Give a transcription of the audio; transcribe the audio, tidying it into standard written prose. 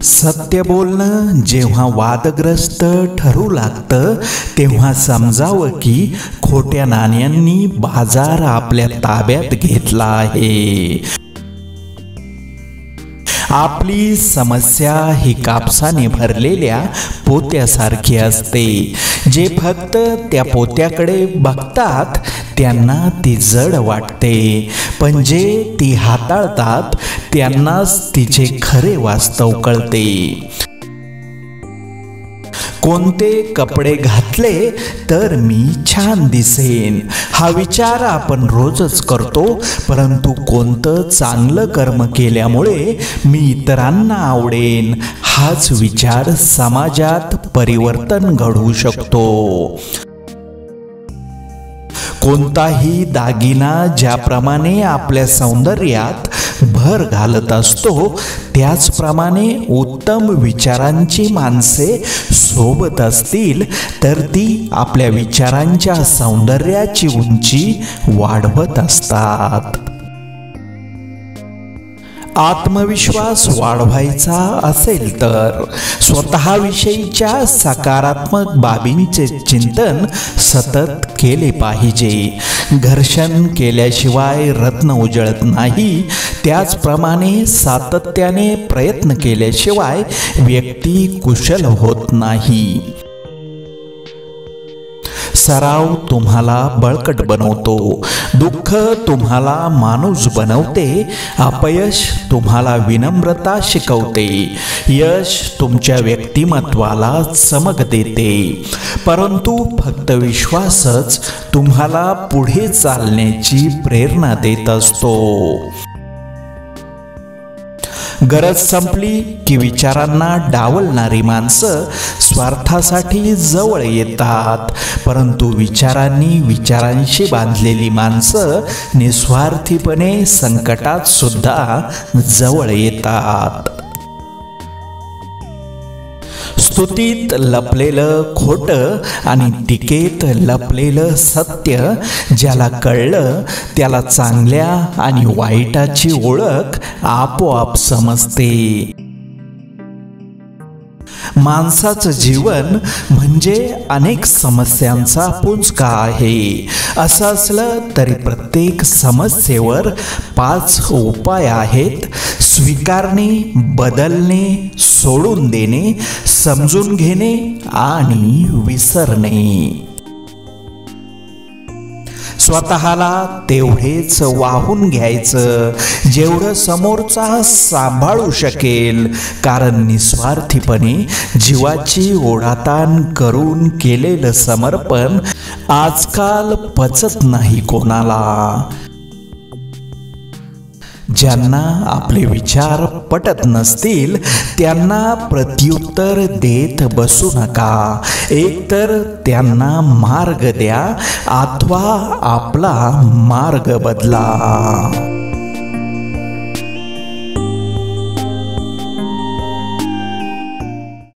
सत्य बोलणं जेव्हा वादग्रस्त ठरू लागतं तेव्हा समजावं की खोट्या नाण्यांनी बाजार आपल्या ताब्यात घेतला आहे. आपली समस्या ही कापसाने भरलेल्या पोत्यासारखी असते. जे फक्त त्या पोत्याकडे बघतात त्यांना ती जड वाटते, पण जे ती हाताळतात त्यांनाच तिचे खरे वास्तव कळते. कोणते कपडे घातले तर मी छान दिसेन हा विचार आपण रोजच करतो, परंतु कोणतं चांगलं कर्म केल्यामुळे मी इतरांना आवडेन हाच विचार समाजात परिवर्तन घडवू शकतो. कोणताही दागिना ज्याप्रमाणे आपल्या सौंदर्यात भर घालत असतो त्याचप्रमाणे उत्तम विचारांची माणसे सोबत असतील तर ती आपल्या विचारांच्या सौंदर्याची उंची वाढवत असतात. आत्मविश्वास वाढवायचा असेल तर स्वतःविषयीच्या सकारात्मक बाबींचे चिंतन सतत केले पाहिजे. घर्षण केल्याशिवाय रत्न उजळत नाही, त्याचप्रमाणे सातत्याने प्रयत्न केल्याशिवाय व्यक्ती कुशल होत नाही. सराव तुम्हाला बळकट बनवतो, दुःख तुम्हाला माणूस बनवते, अपयश तुम्हाला विनम्रता शिकवते, यश तुमच्या व्यक्तिमत्वाला चमक देते, परंतु फक्त विश्वासच तुम्हाला पुढे चालण्याची प्रेरणा देत असतो. गरज संपली की विचारांना डावलणारी माणसं स्वार्थासाठी जवळ येतात, परंतु विचारांशी बांधलेली माणसं निस्वार्थीपणे संकटात सुद्धा जवळ येतात. स्तुतीत लपलेलं खोटं आणि टीकेत लपलेलं सत्य ज्याला कळलं त्याला चांगल्या आणि वाईटाची ओळख आपोआप समजते. माणसाचं जीवन म्हणजे अनेक समस्यांचा पुंजका आहे. असं असलं तरी प्रत्येक समस्येवर 5 उपाय आहेत: स्वीकारणे, बदलणे, सोडून देणे, समजून घेणे आणि विसरणे. स्वतःला तेवढेच वाहून घ्यायचं जेवढं समोरचा सांभाळू शकेल, कारण निस्वार्थीपणे जीवाची ओढाताण करून केलेलं समर्पण आजकाल पचत नाही कोणाला. ज्यांना आपले विचार पटत नसतील त्यांना प्रत्युत्तर देत बसू नका. एकतर त्यांना मार्ग द्या अथवा आपला मार्ग बदला.